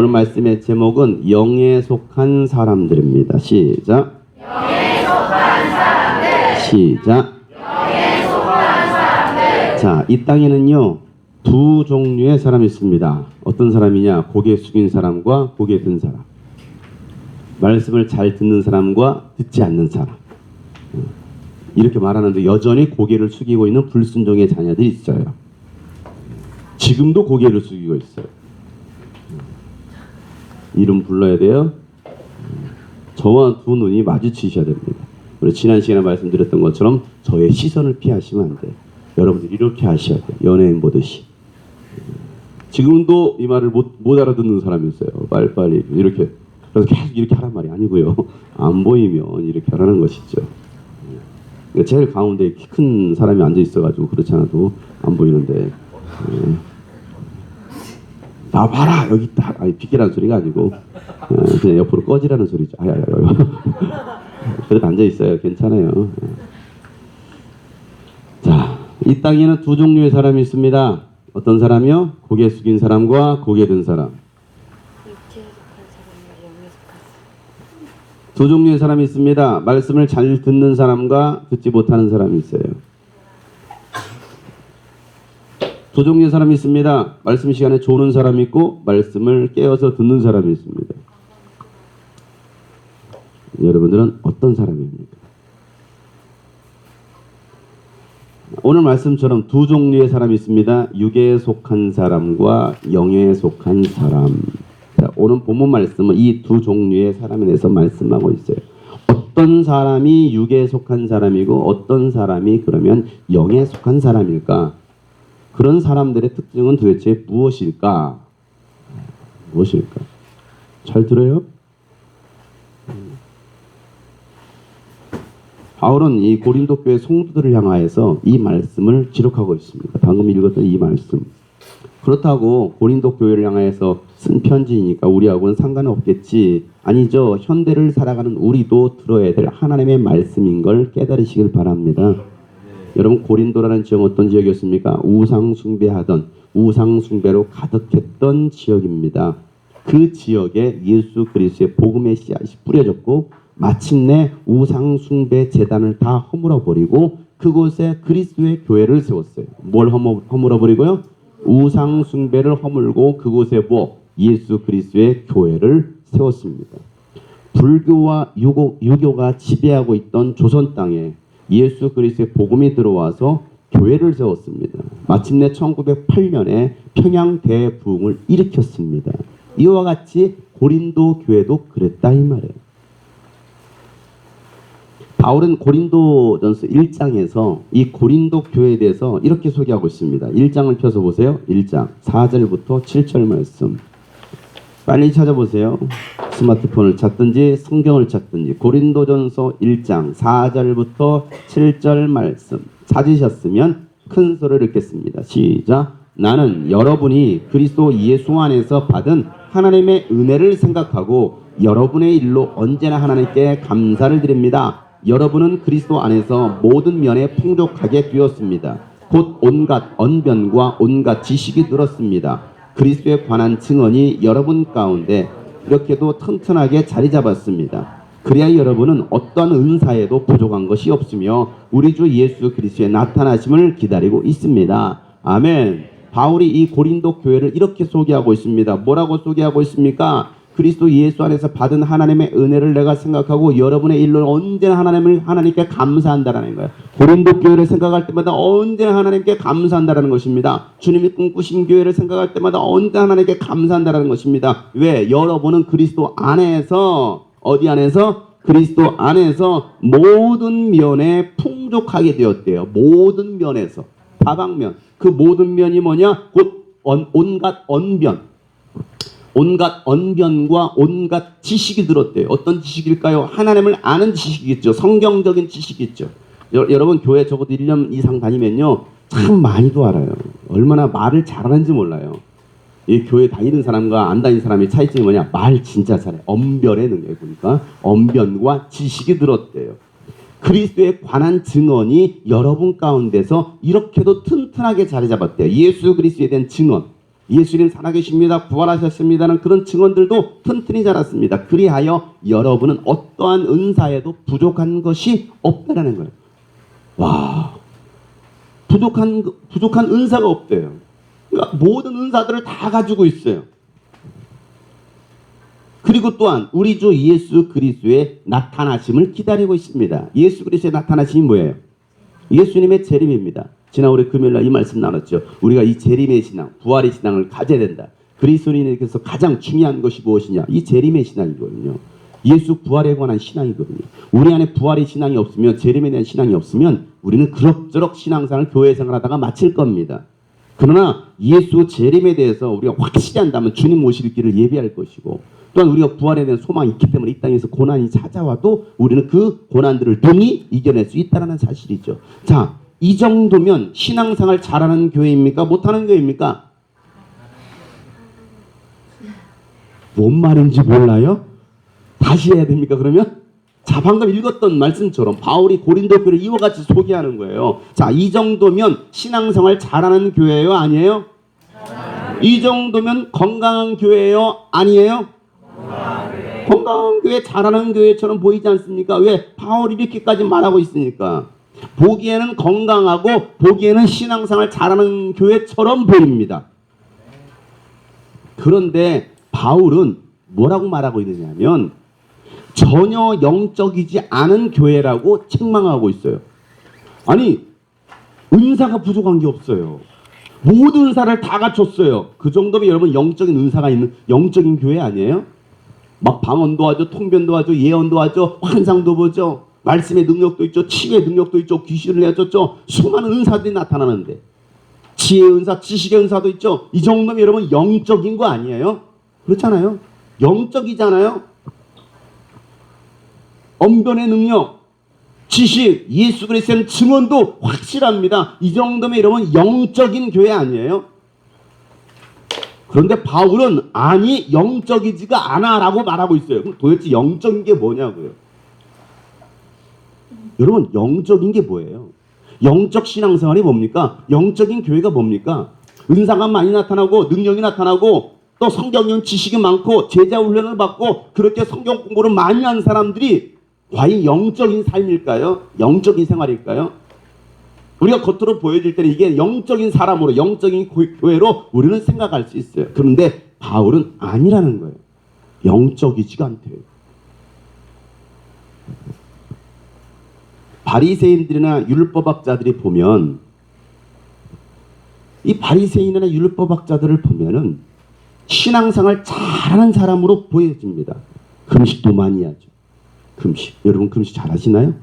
오늘 말씀의 제목은 영에 속한 사람들입니다. 시작. 영에 속한 사람들. 시작. 영에 속한 사람들. 자, 이 땅에는요 두 종류의 사람이 있습니다. 어떤 사람이냐? 고개 숙인 사람과 고개 든 사람. 말씀을 잘 듣는 사람과 듣지 않는 사람. 이렇게 말하는데 여전히 고개를 숙이고 있는 불순종의 자녀들이 있어요. 지금도 고개를 숙이고 있어요. 이름 불러야 돼요. 저와 두 눈이 마주치셔야 됩니다. 우리 지난 시간에 말씀드렸던 것처럼 저의 시선을 피하시면 안 돼요. 여러분들 이렇게 하셔야 돼요. 연예인 보듯이. 지금도 이 말을 못 알아듣는 사람이 있어요. 빨리빨리 이렇게. 그래서 계속 이렇게 하란 말이 아니고요. 안 보이면 이렇게 하라는 것이죠. 제일 가운데 키 큰 사람이 앉아 있어가지고 그렇지 않아도 안 보이는데 나 봐라 여기 있다. 아니 비키라는 소리가 아니고 그냥 옆으로 꺼지라는 소리죠. 아야야야. 그래도 앉아 있어요. 괜찮아요. 자, 이 땅에는 두 종류의 사람이 있습니다. 어떤 사람이요? 고개 숙인 사람과 고개 든 사람. 두 종류의 사람이 있습니다. 말씀을 잘 듣는 사람과 듣지 못하는 사람이 있어요. 두 종류의 사람이 있습니다. 말씀 시간에 조는 사람이 있고 말씀을 깨어서 듣는 사람이 있습니다. 여러분들은 어떤 사람입니까? 오늘 말씀처럼 두 종류의 사람이 있습니다. 육에 속한 사람과 영에 속한 사람. 자, 오늘 본문 말씀은 이 두 종류의 사람에 대해서 말씀하고 있어요. 어떤 사람이 육에 속한 사람이고 어떤 사람이 그러면 영에 속한 사람일까? 그런 사람들의 특징은 도대체 무엇일까? 무엇일까? 잘 들어요? 바울은 이 고린도 교회 성도들을 향하여서 이 말씀을 기록하고 있습니다. 방금 읽었던 이 말씀. 그렇다고 고린도 교회를 향하여서 쓴 편지니까 우리하고는 상관은 없겠지. 아니죠. 현대를 살아가는 우리도 들어야 될 하나님의 말씀인 걸 깨달으시길 바랍니다. 여러분 고린도라는 지역은 어떤 지역이었습니까? 우상 숭배하던 우상 숭배로 가득했던 지역입니다. 그 지역에 예수 그리스도의 복음의 씨앗이 뿌려졌고 마침내 우상 숭배 제단을 다 허물어 버리고 그곳에 그리스도의 교회를 세웠어요. 뭘 허물어 버리고요? 우상 숭배를 허물고 그곳에 예수 그리스도의 교회를 세웠습니다. 불교와 유교가 지배하고 있던 조선 땅에 예수 그리스도의 복음이 들어와서 교회를 세웠습니다. 마침내 1908년에 평양 대부흥을 일으켰습니다. 이와 같이 고린도 교회도 그랬다 이 말이에요. 바울은 고린도전서 1장에서 이 고린도 교회에 대해서 이렇게 소개하고 있습니다. 1장을 펴서 보세요. 1장 4절부터 7절 말씀. 빨리 찾아보세요. 스마트폰을 찾든지 성경을 찾든지 고린도전서 1장 4절부터 7절 말씀 찾으셨으면 큰 소리를 읽겠습니다. 시작. 나는 여러분이 그리스도 예수 안에서 받은 하나님의 은혜를 생각하고 여러분의 일로 언제나 하나님께 감사를 드립니다. 여러분은 그리스도 안에서 모든 면에 풍족하게 되었습니다. 곧 온갖 언변과 온갖 지식이 늘었습니다. 그리스도에 관한 증언이 여러분 가운데 이렇게도 튼튼하게 자리 잡았습니다. 그래야 여러분은 어떠한 은사에도 부족한 것이 없으며 우리 주 예수 그리스도의 나타나심을 기다리고 있습니다. 아멘. 바울이 이 고린도 교회를 이렇게 소개하고 있습니다. 뭐라고 소개하고 있습니까? 그리스도 예수 안에서 받은 하나님의 은혜를 내가 생각하고 여러분의 일로 언제나 하나님께 감사한다라는 거예요. 고린도 교회를 생각할 때마다 언제나 하나님께 감사한다라는 것입니다. 주님이 꿈꾸신 교회를 생각할 때마다 언제나 하나님께 감사한다라는 것입니다. 왜? 여러분은 그리스도 안에서 어디 안에서? 그리스도 안에서 모든 면에 풍족하게 되었대요. 모든 면에서. 다방면. 그 모든 면이 뭐냐? 곧 온갖 언변. 온갖 언변과 온갖 지식이 들었대요. 어떤 지식일까요? 하나님을 아는 지식이겠죠. 성경적인 지식이겠죠. 여러분 교회 적어도 1년 이상 다니면요. 참 많이도 알아요. 얼마나 말을 잘하는지 몰라요. 이 교회 다니는 사람과 안 다니는 사람의 차이점이 뭐냐? 말 진짜 잘해. 언변의 능력이 보니까 언변과 지식이 들었대요. 그리스도에 관한 증언이 여러분 가운데서 이렇게도 튼튼하게 자리 잡았대요. 예수 그리스도에 대한 증언. 예수님 살아계십니다. 부활하셨습니다는 그런 증언들도 튼튼히 자랐습니다. 그리하여 여러분은 어떠한 은사에도 부족한 것이 없다라는 거예요. 와, 부족한 은사가 없대요. 그러니까 모든 은사들을 다 가지고 있어요. 그리고 또한 우리 주 예수 그리스도의 나타나심을 기다리고 있습니다. 예수 그리스도의 나타나심이 뭐예요? 예수님의 재림입니다. 지난 우리 금요일날 이 말씀 나눴죠. 우리가 이 재림의 신앙, 부활의 신앙을 가져야 된다. 그리스도인에게서 가장 중요한 것이 무엇이냐? 이 재림의 신앙이거든요. 예수 부활에 관한 신앙이거든요. 우리 안에 부활의 신앙이 없으면, 재림에 대한 신앙이 없으면 우리는 그럭저럭 신앙생활, 교회 생활하다가 마칠 겁니다. 그러나 예수 재림에 대해서 우리가 확실히 한다면 주님 오실 길을 예비할 것이고, 또한 우리가 부활에 대한 소망이 있기 때문에 이 땅에서 고난이 찾아와도 우리는 그 고난들을 능히 이겨낼 수 있다는 사실이죠. 자, 이 정도면 신앙생활 잘하는 교회입니까? 못하는 교회입니까? 뭔 말인지 몰라요? 다시 해야 됩니까 그러면? 자, 방금 읽었던 말씀처럼 바울이 고린도 교회를 이와 같이 소개하는 거예요. 자, 이 정도면 신앙생활 잘하는 교회예요? 아니에요? 이 정도면 건강한 교회예요? 아니에요? 건강한 교회, 잘하는 교회처럼 보이지 않습니까? 왜? 바울이 이렇게까지 말하고 있으니까. 보기에는 건강하고 보기에는 신앙생활 잘하는 교회처럼 보입니다. 그런데 바울은 뭐라고 말하고 있느냐면 전혀 영적이지 않은 교회라고 책망하고 있어요. 아니, 은사가 부족한 게 없어요. 모든 은사를 다 갖췄어요. 그 정도면 여러분 영적인 은사가 있는 영적인 교회 아니에요? 막 방언도 하죠, 통변도 하죠, 예언도 하죠, 환상도 보죠, 말씀의 능력도 있죠, 치유의 능력도 있죠, 귀신을 내쫓죠. 수많은 은사들이 나타나는데 지혜의 은사, 지식의 은사도 있죠. 이 정도면 여러분 영적인 거 아니에요? 그렇잖아요. 영적이잖아요. 언변의 능력, 지식, 예수 그리스도의 증언도 확실합니다. 이 정도면 여러분 영적인 교회 아니에요? 그런데 바울은 아니 영적이지가 않아 라고 말하고 있어요. 그럼 도대체 영적인 게 뭐냐고요. 여러분 영적인 게 뭐예요? 영적 신앙생활이 뭡니까? 영적인 교회가 뭡니까? 은사가 많이 나타나고 능력이 나타나고 또 성경용 지식이 많고 제자 훈련을 받고 그렇게 성경 공부를 많이 한 사람들이 과연 영적인 삶일까요? 영적인 생활일까요? 우리가 겉으로 보여질 때는 이게 영적인 사람으로, 영적인 교회로 우리는 생각할 수 있어요. 그런데 바울은 아니라는 거예요. 영적이지가 않대요. 바리새인들이나 율법학자들이 보면, 이 바리새인이나 율법학자들을 보면은 신앙생활 잘하는 사람으로 보여집니다. 금식도 많이 하죠. 금식. 여러분 금식 잘 하시나요?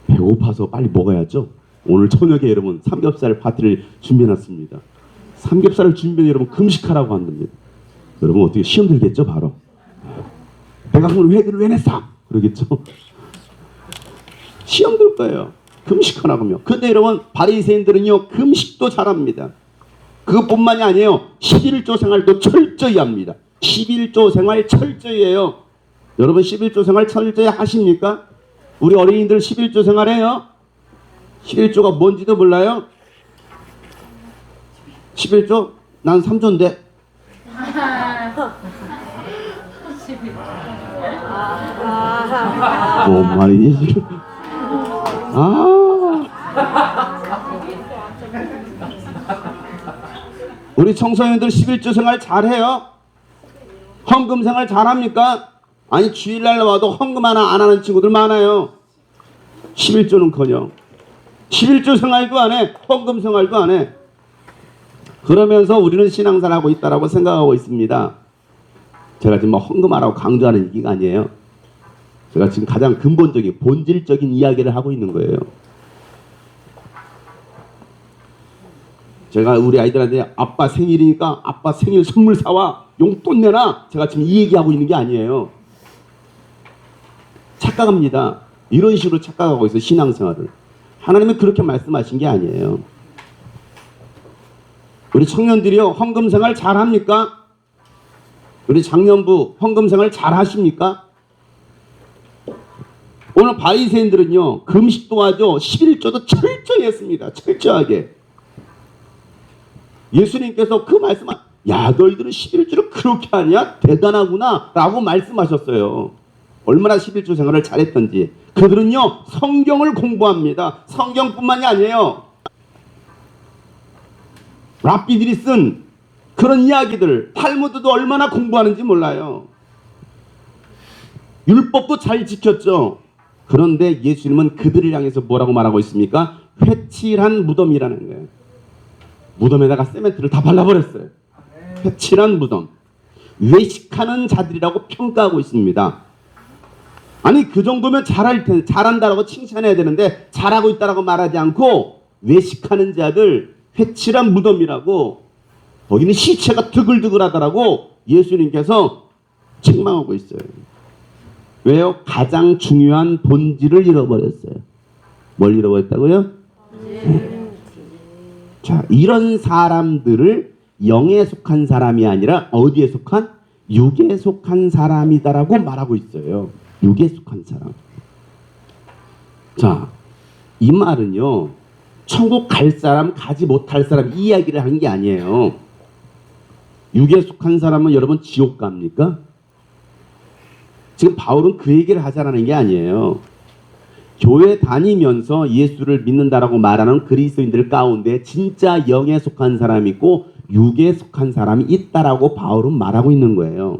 배고파서 빨리 먹어야죠. 오늘 저녁에 여러분 삼겹살 파티를 준비해놨습니다. 삼겹살을 준비해 여러분 금식하라고 한답니다. 여러분 어떻게 시험 들겠죠 바로. 내가 그걸 왜 냈어? 그러겠죠. 시험 들 거예요. 금식하라고요. 근데 여러분 바리새인들은요 금식도 잘합니다. 그것뿐만이 아니에요. 11조 생활도 철저히 합니다. 11조 생활 철저히 해요. 여러분 11조 생활 철저히 하십니까? 우리 어린이들 11조 생활해요? 11조가 뭔지도 몰라요? 11조? 난 3조인데. 뭔 말이니 지금? 우리 청소년들 11조 생활 잘해요? 헌금 생활 잘합니까? 아니 주일날 와도 헌금 하나 안 하는 친구들 많아요. 11조는커녕 11조 생활도 안 해. 헌금 생활도 안 해. 그러면서 우리는 신앙생활하고 있다라고 생각하고 있습니다. 제가 지금 헌금하라고 강조하는 얘기가 아니에요. 제가 지금 가장 근본적인 본질적인 이야기를 하고 있는 거예요. 제가 우리 아이들한테 아빠 생일이니까 아빠 생일 선물 사와, 용돈 내놔, 제가 지금 이 얘기하고 있는 게 아니에요. 착각합니다. 이런 식으로 착각하고 있어요. 신앙생활을. 하나님은 그렇게 말씀하신 게 아니에요. 우리 청년들이요 헌금생활 잘합니까? 우리 장년부 헌금생활 잘하십니까? 오늘 바리새인들은요 금식도 하죠. 11조도 철저히 했습니다. 철저하게. 예수님께서 그 말씀을 야 너희들은 11조를 그렇게 하냐? 대단하구나 라고 말씀하셨어요. 얼마나 11조 생활을 잘했던지. 그들은요 성경을 공부합니다. 성경뿐만이 아니에요. 랍비들이 쓴 그런 이야기들 탈무드도 얼마나 공부하는지 몰라요. 율법도 잘 지켰죠. 그런데 예수님은 그들을 향해서 뭐라고 말하고 있습니까? 회칠한 무덤이라는 거예요. 무덤에다가 세멘트를 다 발라버렸어요. 회칠한 무덤. 외식하는 자들이라고 평가하고 있습니다. 아니 그 정도면 잘한다라고 칭찬해야 되는데 잘하고 있다라고 말하지 않고 외식하는 자들 회칠한 무덤이라고 거기는 시체가 드글드글하다라고 예수님께서 책망하고 있어요. 왜요? 가장 중요한 본질을 잃어버렸어요. 뭘 잃어버렸다고요? 자, 이런 사람들을 영에 속한 사람이 아니라 어디에 속한? 육에 속한 사람이다라고 말하고 있어요. 육에 속한 사람. 자, 이 말은요 천국 갈 사람 가지 못할 사람 이 이야기를 하는 게 아니에요. 육에 속한 사람은 여러분 지옥 갑니까? 지금 바울은 그 얘기를 하자라는 게 아니에요. 교회 다니면서 예수를 믿는다라고 말하는 그리스도인들 가운데 진짜 영에 속한 사람이 있고 육에 속한 사람이 있다라고 바울은 말하고 있는 거예요.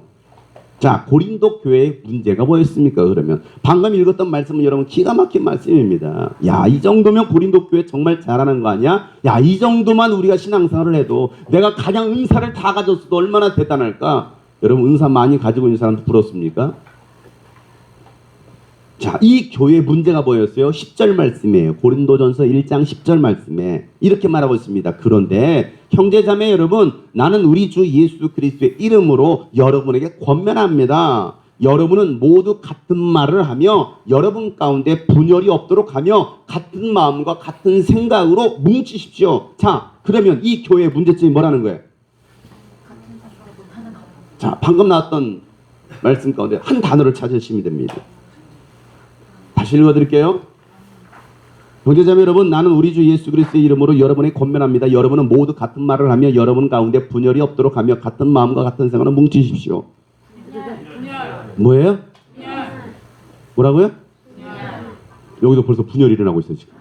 자, 고린도 교회의 문제가 뭐였습니까? 그러면 방금 읽었던 말씀은 여러분 기가 막힌 말씀입니다. 야, 이 정도면 고린도 교회 정말 잘하는 거 아니야? 야, 이 정도만 우리가 신앙생활을 해도 내가 가장 은사를 다 가졌어도 얼마나 대단할까? 여러분 은사 많이 가지고 있는 사람도 부럽습니까? 자, 이 교회의 문제가 뭐였어요? 10절 말씀이에요. 고린도전서 1장 10절 말씀에 이렇게 말하고 있습니다. 그런데 형제자매 여러분, 나는 우리 주 예수 그리스도의 이름으로 여러분에게 권면합니다. 여러분은 모두 같은 말을 하며 여러분 가운데 분열이 없도록 하며 같은 마음과 같은 생각으로 뭉치십시오. 자, 그러면 이 교회의 문제점이 뭐라는 거예요? 자, 방금 나왔던 말씀 가운데 한 단어를 찾으시면 됩니다. 다시 읽어드릴게요. 형제자매 여러분, 나는 우리 주 예수 그리스도의 이름으로 여러분에게 권면합니다. 여러분은 모두 같은 말을 하며 여러분 가운데 분열이 없도록 하며 같은 마음과 같은 생각으로 뭉치십시오. 뭐예요? 뭐라고요? 여기도 벌써 분열이 일어나고 있어요. 지금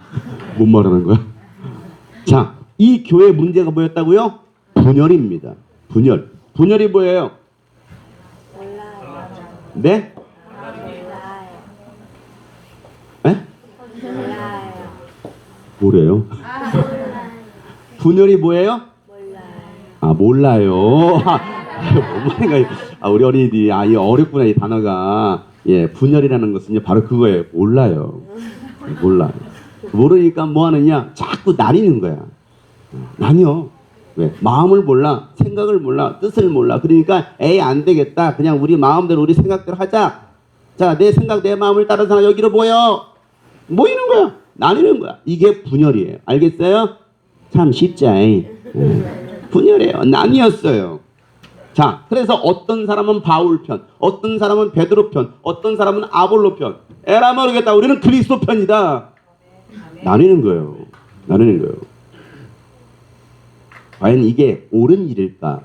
뭔 말하는 거야? 자, 이 교회의 문제가 뭐였다고요? 분열입니다. 분열이 뭐예요? 네? 뭐래요? 분열이 뭐예요? 몰라요. 뭔 말인가요? 우리 어린이들이 이 어렵구나 이 단어가. 예, 분열이라는 것은요 바로 그거예요. 몰라요. 모르니까 뭐 하느냐? 자꾸 나뉘는 거야. 나뉘어. 왜? 마음을 몰라, 생각을 몰라, 뜻을 몰라. 그러니까 에이 안 되겠다. 그냥 우리 마음대로 우리 생각대로 하자. 자, 내 생각 내 마음을 따른 사람 여기로 모이는 거야. 나뉘는 거야. 이게 분열이에요. 알겠어요? 참 쉽지. 분열이에요. 나뉘었어요. 자, 그래서 어떤 사람은 바울 편, 어떤 사람은 베드로 편, 어떤 사람은 아볼로 편. 에라 모르겠다. 우리는 그리스도 편이다. 나뉘는 거예요. 과연 이게 옳은 일일까?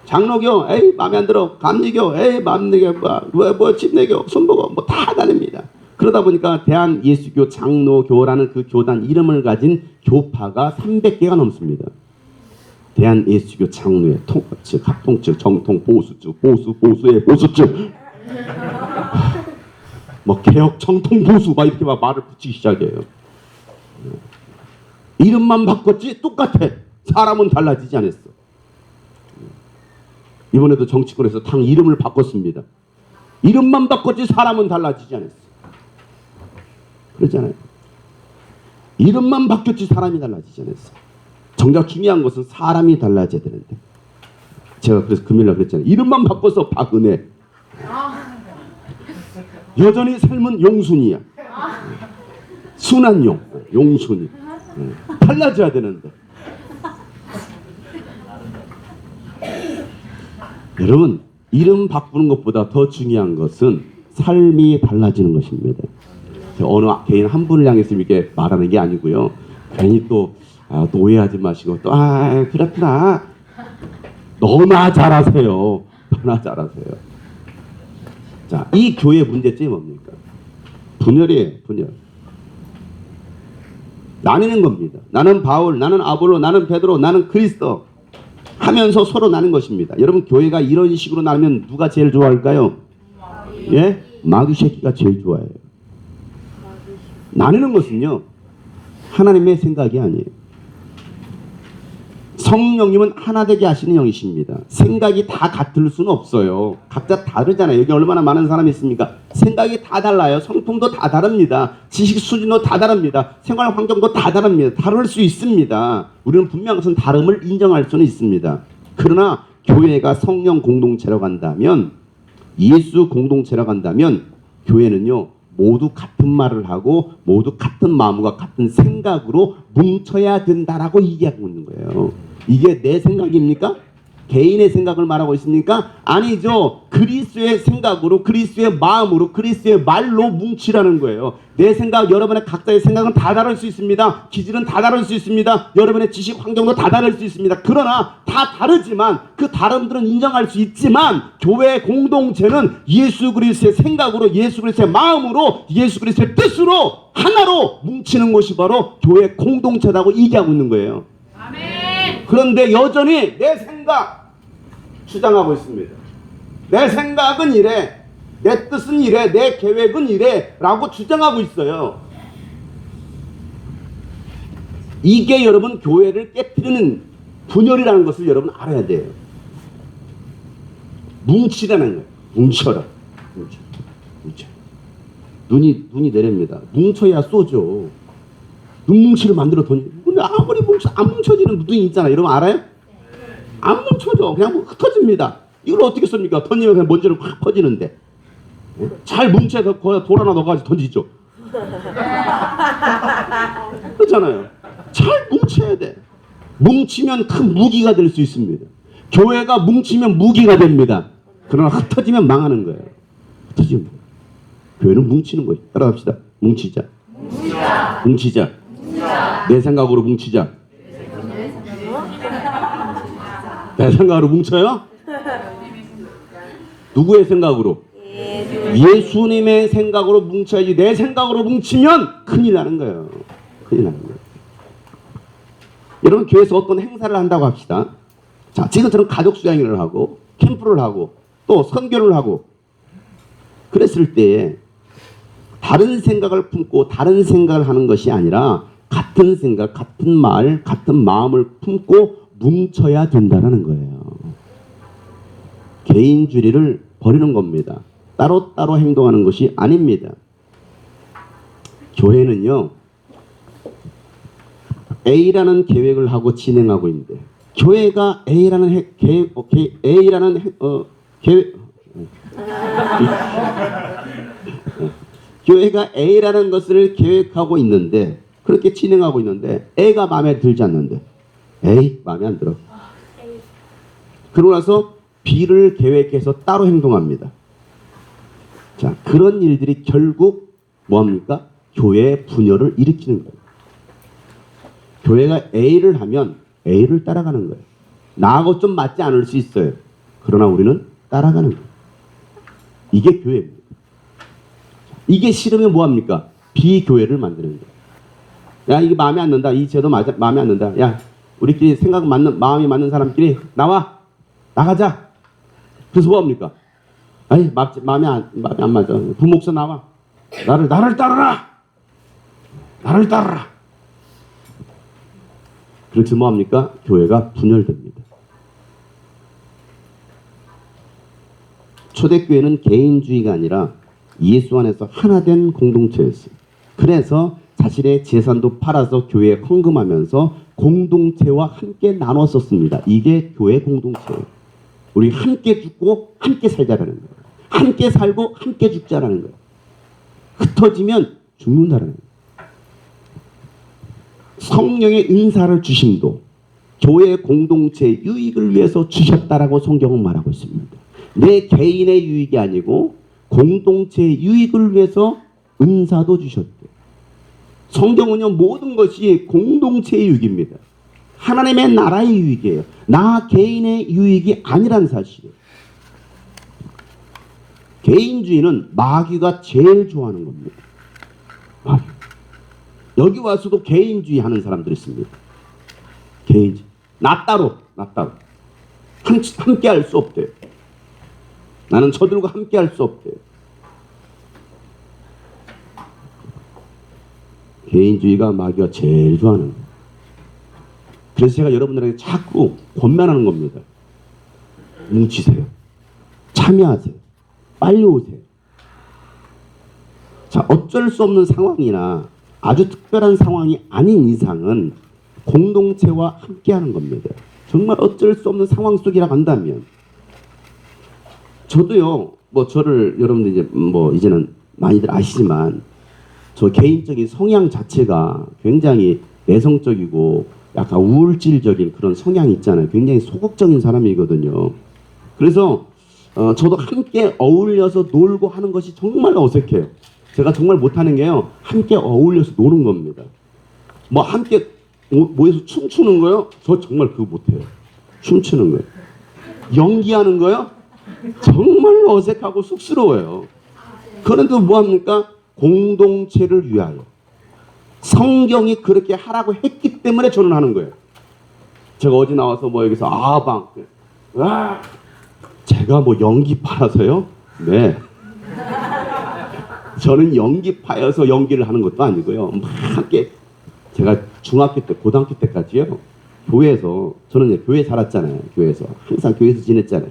장로교, 에이 마음에 안 들어. 감리교, 에이 마음에 뭐 집내교, 순복음 뭐 다 다릅니다. 그러다 보니까 대한예수교 장로교라는 그 교단 이름을 가진 교파가 300개가 넘습니다. 대한예수교 장로회 통합측, 합통측, 정통, 보수측, 보수의 보수측, 뭐 개혁, 정통, 보수 막 이렇게 막 말을 붙이기 시작해요. 이름만 바꿨지 똑같아. 사람은 달라지지 않았어. 이번에도 정치권에서 당 이름을 바꿨습니다. 이름만 바꿨지 사람은 달라지지 않았어. 그렇잖아요. 이름만 바뀌었지 사람이 달라지지 않았어. 정작 중요한 것은 사람이 달라져야 되는데. 제가 그래서 금요일날 그랬잖아요. 이름만 바꿔서 박은혜. 여전히 삶은 용순이야. 순한 용순이. 달라져야 되는데. 여러분, 이름 바꾸는 것보다 더 중요한 것은 삶이 달라지는 것입니다. 어느 개인 한 분을 향해서 이렇게 말하는 게 아니고요. 괜히 또 또 오해하지 마시고 또 그렇구나. 너나 잘하세요. 너나 잘하세요. 자, 이 교회 문제점이 뭡니까? 분열이에요. 분열. 나뉘는 겁니다. 나는 바울, 나는 아볼로, 나는 베드로, 나는 그리스도 하면서 서로 나는 것입니다. 여러분, 교회가 이런 식으로 나누면 누가 제일 좋아할까요? 예? 마귀 새끼가 제일 좋아해요. 나누는 것은요, 하나님의 생각이 아니에요. 성령님은 하나 되게 하시는 영이십니다. 생각이 다 같을 수는 없어요. 각자 다르잖아요. 여기 얼마나 많은 사람이 있습니까? 생각이 다 달라요. 성품도 다 다릅니다. 지식 수준도 다 다릅니다. 생활 환경도 다 다릅니다. 다를 수 있습니다. 우리는 분명 무슨 다름을 인정할 수는 있습니다. 그러나 교회가 성령 공동체라고 한다면, 예수 공동체라고 한다면, 교회는요, 모두 같은 말을 하고 모두 같은 마음과 같은 생각으로 뭉쳐야 된다라고 얘기하고 있는 거예요. 이게 내 생각입니까? 개인의 생각을 말하고 있습니까? 아니죠. 그리스도의 생각으로, 그리스도의 마음으로, 그리스도의 말로 뭉치라는 거예요. 내 생각, 여러분의 각자의 생각은 다 다를 수 있습니다. 기질은 다 다를 수 있습니다. 여러분의 지식 환경도 다 다를 수 있습니다. 그러나 다 다르지만 그 다름들은 인정할 수 있지만 교회 공동체는 예수 그리스도의 생각으로, 예수 그리스도의 마음으로, 예수 그리스도의 뜻으로 하나로 뭉치는 것이 바로 교회 공동체라고 얘기하고 있는 거예요. 그런데 여전히 내 생각 주장하고 있습니다. 내 생각은 이래, 내 뜻은 이래, 내 계획은 이래 라고 주장하고 있어요. 이게 여러분 교회를 깨트리는 분열이라는 것을 여러분 알아야 돼요. 뭉치라는 거예요. 뭉쳐라. 뭉쳐. 눈이 내립니다. 뭉쳐야 쏘죠. 눈뭉치를 만들어 던지. 근데 아무리 안 뭉쳐지는 눈이 있잖아. 여러분 알아요? 안 뭉쳐져. 그냥 흩어집니다. 이걸 어떻게 씁니까? 던지면 그냥 먼지는 확 퍼지는데. 잘 뭉쳐서 거기다 돌 하나 넣어가지고 던지죠. 그렇잖아요. 잘 뭉쳐야 돼. 뭉치면 큰 무기가 될 수 있습니다. 교회가 뭉치면 무기가 됩니다. 그러나 흩어지면 망하는 거예요. 흩어지면. 교회는 뭉치는 거예요. 따라갑시다. 뭉치자. 뭉치자. 내 생각으로 뭉치자. 내 생각으로 뭉쳐요? 누구의 생각으로? 예수님의 생각으로 뭉쳐야지. 내 생각으로 뭉치면 큰일 나는 거예요. 큰일 나는 거예요. 여러분, 교회에서 어떤 행사를 한다고 합시다. 자, 지금처럼 가족 수양회를 하고 캠프를 하고 또 선교를 하고 그랬을 때에 다른 생각을 품고 다른 생각을 하는 것이 아니라 같은 생각, 같은 말, 같은 마음을 품고 뭉쳐야 된다는 거예요. 개인주의를 버리는 겁니다. 따로따로 행동하는 것이 아닙니다. 교회는요, A라는 계획을 하고 진행하고 있는데, 교회가 A라는 계획, 교회가 A라는 것을 계획하고 있는데, 그렇게 진행하고 있는데 A가 마음에 들지 않는데, A 마음에 안 들어. 그러고 나서 B를 계획해서 따로 행동합니다. 자, 그런 일들이 결국 뭐합니까? 교회의 분열을 일으키는 거예요. 교회가 A를 하면 A를 따라가는 거예요. 나하고 좀 맞지 않을 수 있어요. 그러나 우리는 따라가는 거예요. 이게 교회입니다. 이게 싫으면 뭐합니까? 비교회를 만드는 거예요. 야, 이게 마음에 안 든다. 이 제도 마음에 안 든다. 야, 우리끼리 생각 맞는, 마음이 맞는 사람끼리 나와. 나가자. 그래서 뭐합니까? 아니, 마음에 안 맞아. 부목사 나와. 나를 따르라. 나를 따르라. 그렇게 뭐합니까? 교회가 분열됩니다. 초대교회는 개인주의가 아니라 예수 안에서 하나된 공동체였어요. 그래서 자신의 재산도 팔아서 교회에 헌금하면서 공동체와 함께 나눴었습니다. 이게 교회 공동체예요. 우리 함께 죽고 함께 살자라는 거예요. 함께 살고 함께 죽자라는 거예요. 흩어지면 죽는다라는 거예요. 성령의 은사를 주심도 교회 공동체 유익을 위해서 주셨다라고 성경은 말하고 있습니다. 내 개인의 유익이 아니고 공동체의 유익을 위해서 은사도 주셨대. 성경은요 모든 것이 공동체의 유익입니다. 하나님의 나라의 유익이에요. 나 개인의 유익이 아니란 사실이에요. 개인주의는 마귀가 제일 좋아하는 겁니다. 마귀. 여기 와서도 개인주의 하는 사람들이 있습니다. 개인주의. 나 따로. 함께 할 수 없대요. 나는 저들과 함께 할 수 없대요. 개인주의가 마귀가 제일 좋아하는 거예요. 그래서 제가 여러분들에게 자꾸 권면하는 겁니다. 뭉치세요. 참여하세요. 빨리 오세요. 자, 어쩔 수 없는 상황이나 아주 특별한 상황이 아닌 이상은 공동체와 함께하는 겁니다. 정말 어쩔 수 없는 상황 속이라 한다면, 저도요, 뭐 저를 여러분들 이제 뭐 이제는 많이들 아시지만 저 개인적인 성향 자체가 굉장히 내성적이고 약간 우울질적인 그런 성향이 있잖아요. 굉장히 소극적인 사람이거든요. 그래서 저도 함께 어울려서 놀고 하는 것이 정말 어색해요. 제가 정말 못하는 게요, 함께 어울려서 노는 겁니다. 뭐 함께 모여서 춤추는 거요? 저 정말 그거 못해요. 춤추는 거요. 연기하는 거요? 정말 어색하고 쑥스러워요. 그런데 뭐합니까? 공동체를 위하여. 성경이 그렇게 하라고 했기 때문에 저는 하는 거예요. 제가 어제 나와서 뭐 여기서 아방, 와, 제가 뭐 연기파라서요? 네. 저는 연기파여서 연기를 하는 것도 아니고요. 막 함께 제가 중학교 때, 고등학교 때까지요, 교회에서, 저는 이제 교회 살았잖아요. 교회에서. 항상 교회에서 지냈잖아요.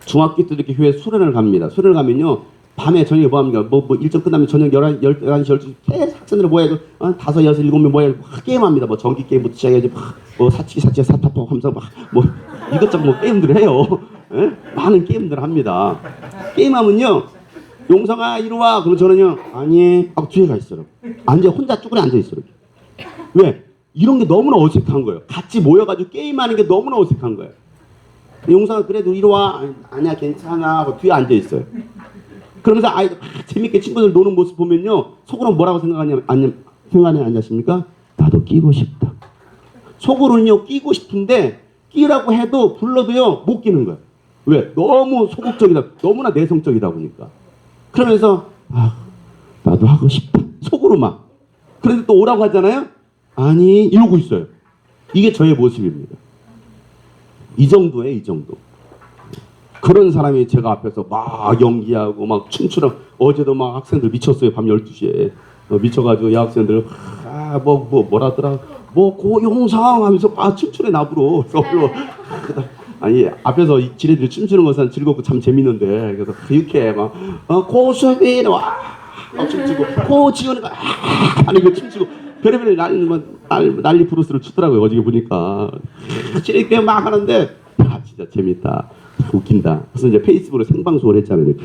중학교 때도 이렇게 교회 수련을 갑니다. 수련을 가면요, 밤에 저녁에 뭐 합니까? 뭐 일정 끝나면 저녁 11시, 12시 계속 학생들 모여서 5, 6, 7명 모여 게임합니다. 뭐 전기 게임부터 시작해서 뭐 사치기, 사타파 하면서 막 뭐 이것저것 뭐 게임들을 해요. 예? 많은 게임들을 합니다. 게임하면요, 용성아 이리 와. 그럼 저는요, 아니 하고 뒤에 가 있어요. 혼자 쭈그려 앉아 있어요. 왜? 이런 게 너무나 어색한 거예요. 같이 모여가지고 게임하는 게 너무나 어색한 거예요. 용성아 그래도 이리 와. 아니야 괜찮아 하고 뒤에 앉아 있어요. 그러면서 아이들 재밌게 친구들 노는 모습 보면요, 속으로 뭐라고 생각하냐십니까? 나도 끼고 싶다. 속으로는요 끼고 싶은데 끼라고 해도 불러도요 못 끼는 거예요. 왜? 너무 소극적이다. 너무나 내성적이다 보니까. 그러면서 나도 하고 싶다. 속으로만. 그런데 또 오라고 하잖아요. 아니 이러고 있어요. 이게 저의 모습입니다. 이 정도예요. 이 정도. 그런 사람이 제가 앞에서 막 연기하고 막 춤추라. 어제도 막 학생들 미쳤어요. 밤 12시에 미쳐가지고 여학생들 뭐라더라, 뭐 고용상 하면서 춤추래 나부로. 아니 앞에서 지네들이 춤추는 것은 즐겁고 참 재밌는데, 그래서 이렇게 막 고수빈 와 춤추고 고지훈이가 아니 그 춤추고 별의별 난리 브루스를 추더라고요. 어저께 보니까 이렇게 막 하는데 진짜 재밌다. 웃긴다. 그래서 이제 페이스북으로 생방송을 했잖아요. 이렇게.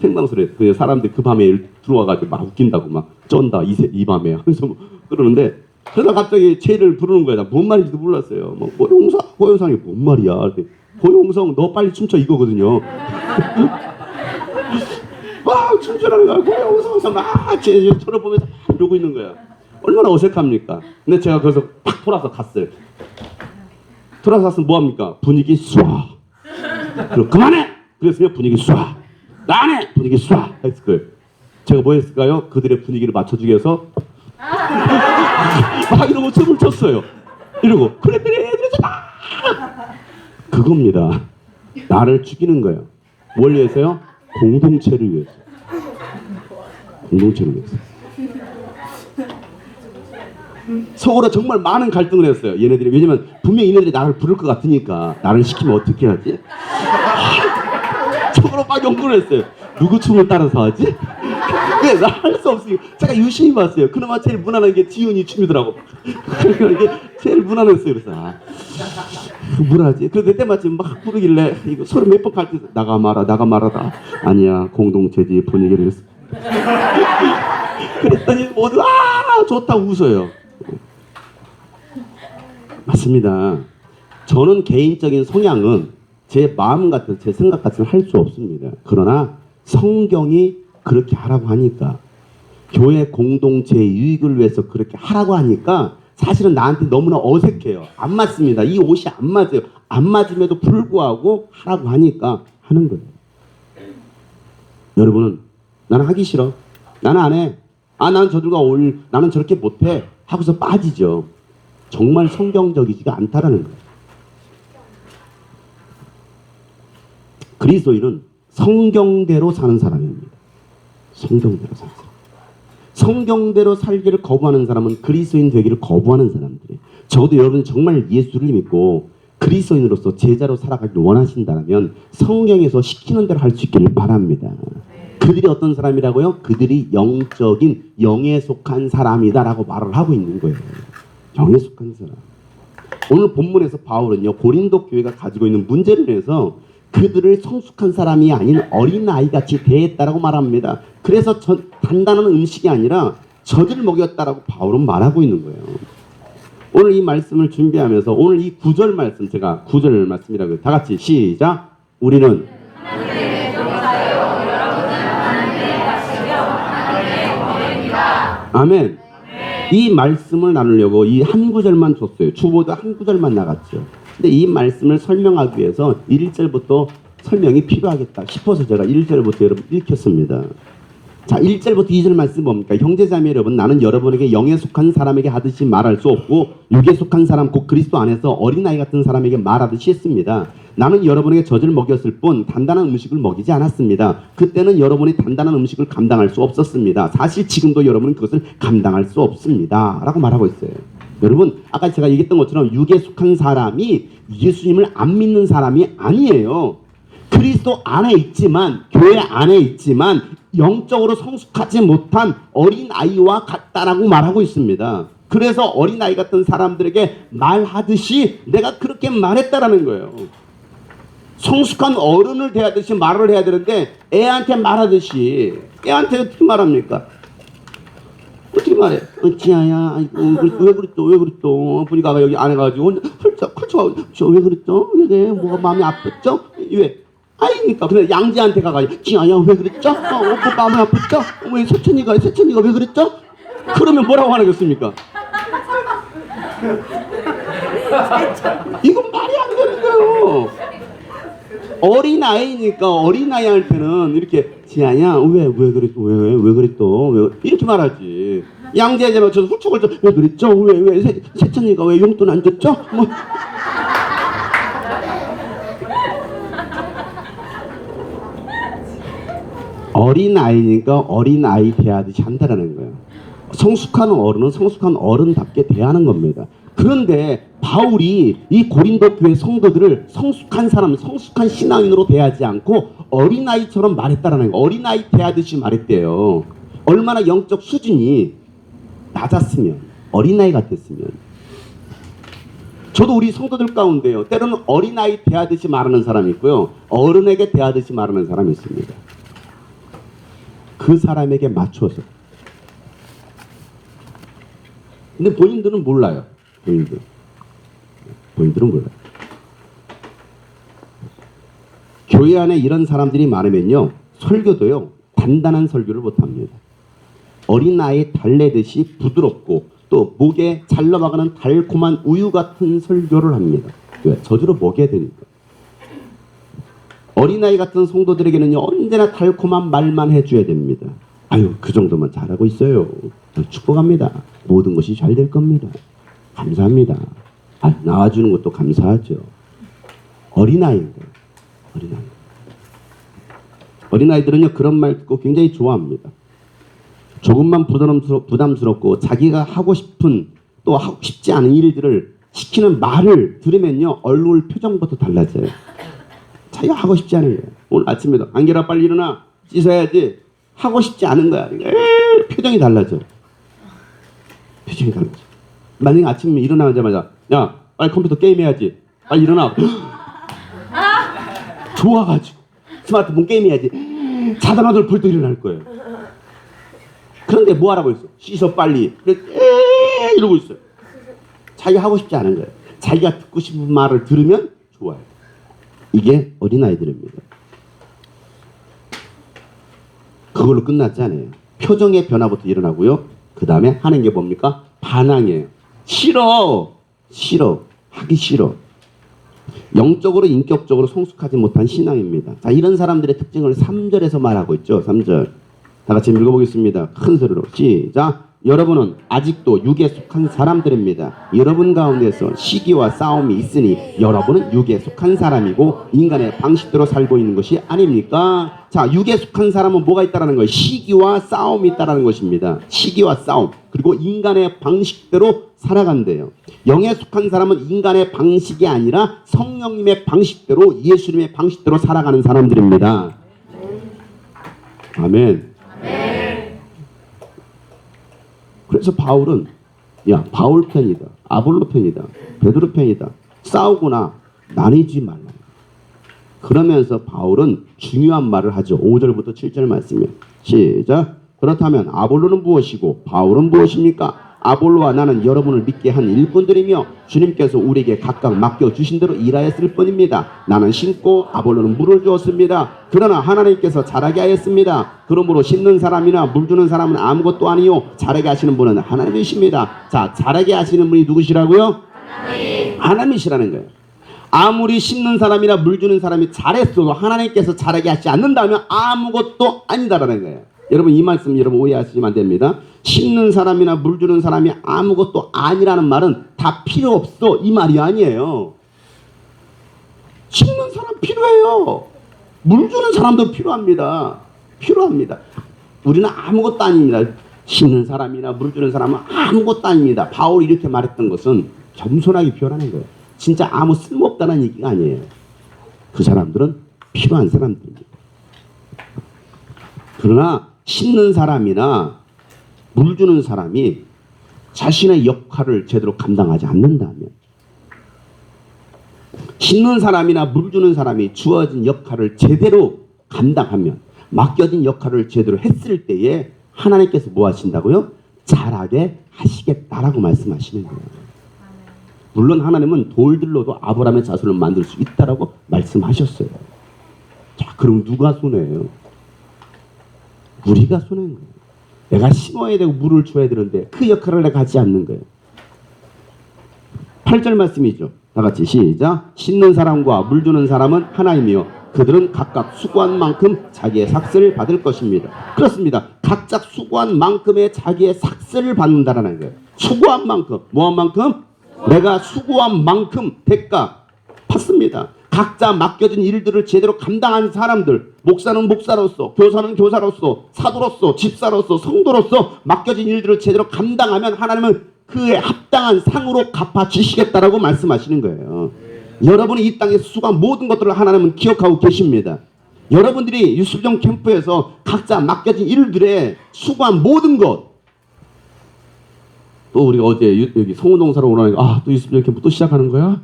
생방송을 했. 그 사람들이 그 밤에 들어와가지고 막 웃긴다고 막 쩐다 이 밤에 하면서 뭐 그러는데, 그러다 갑자기 쟤를 부르는 거야. 나 뭔 말인지도 몰랐어요. 뭐 고용상이 뭔 말이야. 고용성 너 빨리 춤춰 이거거든요. 막 춤추라는 거야. 고용성 쟤 저를 보면서 막 이러고 있는 거야. 얼마나 어색합니까? 근데 제가 거기서 탁 돌아서 갔어요. 돌아서 갔으면 뭐합니까? 분위기 쏴. 그리고 그만해! 그랬으면 분위기 쏴. 나 안 해! 분위기 쏴. 했을 거예요. 제가 뭐 했을까요? 그들의 분위기를 맞춰주기 위해서 막 이러고 춤을 췄어요. 이러고 그래 애들이 좋다. 그겁니다. 나를 죽이는 거예요. 뭘 위해서요? 공동체를 위해서. 공동체를 위해서. 속으로 정말 많은 갈등을 했어요. 얘네들이. 왜냐면 분명히 얘네들이 나를 부를 것 같으니까 나를 시키면 어떻게 하지? 속으로 막 연구를 했어요. 누구 춤을 따라서 하지? 왜? 나 할 수 없으니까. 제가 유심히 봤어요. 그나마 제일 무난한 게 지훈이 춤이더라고. 그러니까 이게 제일 무난했어요. 그래서 뭐라지? 그런데 때마침 막 부르길래 이거 서로 몇 번 갈 때 나가 말아다. 아니야 공동체지 분위기를 했어. 그랬더니 모두 좋다 웃어요. 맞습니다. 저는 개인적인 성향은 제 마음 같은 제 생각 같은 할 수 없습니다. 그러나 성경이 그렇게 하라고 하니까 교회 공동체의 유익을 위해서 그렇게 하라고 하니까 사실은 나한테 너무나 어색해요. 안 맞습니다. 이 옷이 안 맞아요. 안 맞음에도 불구하고 하라고 하니까 하는 거예요. 여러분은 나는 하기 싫어. 나는 안 해. 나는 저들과 나는 저렇게 못해. 하고서 빠지죠. 정말 성경적이지가 않다라는 거예요. 그리스도인은 성경대로 사는 사람입니다. 성경대로 사는 사람. 성경대로 살기를 거부하는 사람은 그리스도인 되기를 거부하는 사람들이에요. 적어도 여러분이 정말 예수를 믿고 그리스도인으로서 제자로 살아가길 원하신다면 성경에서 시키는 대로 할 수 있기를 바랍니다. 그들이 어떤 사람이라고요? 그들이 영적인 영에 속한 사람이다라고 말을 하고 있는 거예요. 영에 속한 사람. 오늘 본문에서 바울은요, 고린도 교회가 가지고 있는 문제를 위해서 그들을 성숙한 사람이 아닌 어린아이같이 대했다라고 말합니다. 그래서 단단한 음식이 아니라 젖을 먹였다라고 바울은 말하고 있는 거예요. 오늘 이 말씀을 준비하면서 오늘 이 9절 말씀, 제가 9절 말씀이라고 해요. 다 같이 시작. 우리는 아멘. 이 말씀을 나누려고 이 한 구절만 줬어요. 주보도 한 구절만 나갔죠. 근데 이 말씀을 설명하기 위해서 1절부터 설명이 필요하겠다 싶어서 제가 1절부터 여러분 읽혔습니다. 자, 1절부터 2절 말씀 뭡니까? 형제자매 여러분, 나는 여러분에게 영에 속한 사람에게 하듯이 말할 수 없고 육에 속한 사람 곧 그리스도 안에서 어린아이 같은 사람에게 말하듯이 했습니다. 나는 여러분에게 젖을 먹였을 뿐 단단한 음식을 먹이지 않았습니다. 그때는 여러분이 단단한 음식을 감당할 수 없었습니다. 사실 지금도 여러분은 그것을 감당할 수 없습니다. 라고 말하고 있어요. 여러분, 아까 제가 얘기했던 것처럼 육에 속한 사람이 예수님을 안 믿는 사람이 아니에요. 그리스도 안에 있지만, 교회 안에 있지만 영적으로 성숙하지 못한 어린아이와 같다라고 말하고 있습니다. 그래서 어린아이 같은 사람들에게 말하듯이 내가 그렇게 말했다라는 거예요. 성숙한 어른을 대하듯이 말을 해야 되는데 애한테 말하듯이, 애한테 어떻게 말합니까? 어떻게 말해? 지아야, 아이고, 왜 그랬어? 보니까 여기 안에 가지고 훌쩍 왜 그랬죠? 왜 뭐가 마음이 아팠죠? 왜? 아이니까. 근데 양지한테 가가지고 지아야 왜 그랬죠? 오빠 마음이 아팠죠? 왜 세천이가 왜 그랬죠? 그러면 뭐라고 하겠습니까? 이건 말이 안 되는 거예요. 어린아이니까 어린아이한테는 이렇게 지아야 왜 그랬어? 왜 그랬어? 이렇게 말하지. 양지하자면 저 훌쩍을 왜 그랬죠? 왜 세천이가 왜 용돈 안 줬죠? 뭐. 어린아이니까 어린아이 대하듯이 한다라는 거예요. 성숙한 어른은 성숙한 어른답게 대하는 겁니다. 그런데 바울이 이 고린도 교회 성도들을 성숙한 사람, 성숙한 신앙인으로 대하지 않고 어린아이처럼 말했다라는 거예요. 어린아이 대하듯이 말했대요. 얼마나 영적 수준이 낮았으면, 어린아이 같았으면. 저도 우리 성도들 가운데요, 때로는 어린아이 대하듯이 말하는 사람이 있고요, 어른에게 대하듯이 말하는 사람이 있습니다. 그 사람에게 맞춰서. 근데 본인들은 몰라요. 본인들은 몰라요. 교회 안에 이런 사람들이 많으면요, 설교도요, 단단한 설교를 못합니다. 어린아이 달래듯이 부드럽고 또 목에 잘 넘어가는 달콤한 우유 같은 설교를 합니다. 왜? 저주로 먹여야 되니까. 어린아이 같은 성도들에게는요, 언제나 달콤한 말만 해줘야 됩니다. 아유, 그 정도만 잘하고 있어요. 축복합니다. 모든 것이 잘 될 겁니다. 감사합니다. 나와주는 것도 감사하죠. 어린아이인데, 어린아이들은요, 그런 말 듣고 굉장히 좋아합니다. 조금만 부담스럽고 자기가 하고 싶은, 또 하고 싶지 않은 일들을 시키는 말을 들으면요, 얼굴 표정부터 달라져요. 자기가 하고 싶지 않은 거예요. 오늘 아침에도 안개라 빨리 일어나, 씻어야지. 하고 싶지 않은 거야. 표정이 달라져. 만약에 아침에 일어나자마자 야, 빨리 컴퓨터 게임해야지. 빨리 일어나. 좋아가지고 스마트폰 게임해야지. 자다가도 벌떡 일어날 거예요. 그런데 뭐 하라고 했어? 씻어 빨리. 이러고 있어요. 자기가 하고 싶지 않은 거예요. 자기가 듣고 싶은 말을 들으면 좋아요. 이게 어린아이들입니다. 그걸로 끝났지 않아요. 표정의 변화부터 일어나고요. 그 다음에 하는 게 뭡니까? 반항이에요. 싫어. 하기 싫어. 영적으로 인격적으로 성숙하지 못한 신앙입니다. 자, 이런 사람들의 특징을 3절에서 말하고 있죠. 3절. 다 같이 읽어보겠습니다. 큰 소리로 시작. 여러분은 아직도 육에 속한 사람들입니다. 여러분 가운데서 시기와 싸움이 있으니 여러분은 육에 속한 사람이고 인간의 방식대로 살고 있는 것이 아닙니까? 자, 육에 속한 사람은 뭐가 있다라는 거예요? 시기와 싸움이 있다라는 것입니다. 시기와 싸움. 그리고 인간의 방식대로 살아간대요. 영에 속한 사람은 인간의 방식이 아니라 성령님의 방식대로, 예수님의 방식대로 살아가는 사람들입니다. 아멘. 그래서 바울은 바울 편이다, 아볼로 편이다, 베드로 편이다, 싸우거나 나뉘지 말라. 그러면서 바울은 중요한 말을 하죠. 5절부터 7절 말씀이에요. 시작. 그렇다면 아볼로는 무엇이고 바울은 무엇입니까? 아볼로와 나는 여러분을 믿게 한 일꾼들이며 주님께서 우리에게 각각 맡겨주신 대로 일하였을 뿐입니다. 나는 심고 아볼로는 물을 주었습니다. 그러나 하나님께서 자라게 하였습니다. 그러므로 심는 사람이나 물 주는 사람은 아무것도 아니요 자라게 하시는 분은 하나님이십니다. 자, 자라게 하시는 분이 누구시라고요? 하나님이시라는 거예요. 아무리 심는 사람이나 물 주는 사람이 잘했어도 하나님께서 자라게 하지 않는다면 아무것도 아니다라는 거예요. 여러분, 이 말씀 여러분 오해하시면 안 됩니다. 심는 사람이나 물 주는 사람이 아무것도 아니라는 말은 다 필요 없어, 이 말이 아니에요. 심는 사람 필요해요. 물 주는 사람도 필요합니다. 우리는 아무것도 아닙니다. 심는 사람이나 물 주는 사람은 아무것도 아닙니다. 바울이 이렇게 말했던 것은 겸손하게 표현하는 거예요. 진짜 아무 쓸모없다는 얘기가 아니에요. 그 사람들은 필요한 사람들입니다. 그러나 심는 사람이나 물 주는 사람이 자신의 역할을 제대로 감당하지 않는다면, 심는 사람이나 물 주는 사람이 주어진 역할을 제대로 감당하면, 맡겨진 역할을 제대로 했을 때에 하나님께서 뭐 하신다고요? 잘하게 하시겠다라고 말씀하시는 거예요. 물론 하나님은 돌들로도 아브라함의 자손을 만들 수 있다라고 말씀하셨어요. 자, 그럼 누가 손해예요? 우리가 손해인 거예요. 내가 심어야 되고 물을 줘야 되는데 그 역할을 내가 하지 않는 거예요. 8절 말씀이죠. 다 같이 시작. 심는 사람과 물 주는 사람은 하나님이요 그들은 각각 수고한 만큼 자기의 삭슬을 받을 것입니다. 그렇습니다. 각자 수고한 만큼의 자기의 삭슬을 받는다라는 거예요. 수고한 만큼, 뭐한 만큼? 내가 수고한 만큼 대가 받습니다. 각자 맡겨진 일들을 제대로 감당한 사람들, 목사는 목사로서, 교사는 교사로서, 사도로서, 집사로서, 성도로서 맡겨진 일들을 제대로 감당하면 하나님은 그에 합당한 상으로 갚아주시겠다라고 말씀하시는 거예요. 여러분이 이 땅에서 수고한 모든 것들을 하나님은 기억하고 계십니다. 여러분들이 유스병 캠프에서 각자 맡겨진 일들에 수고한 모든 것, 또 우리가 어제 여기 성우동사로 오라니까 또 유스병 캠프 또 시작하는 거야?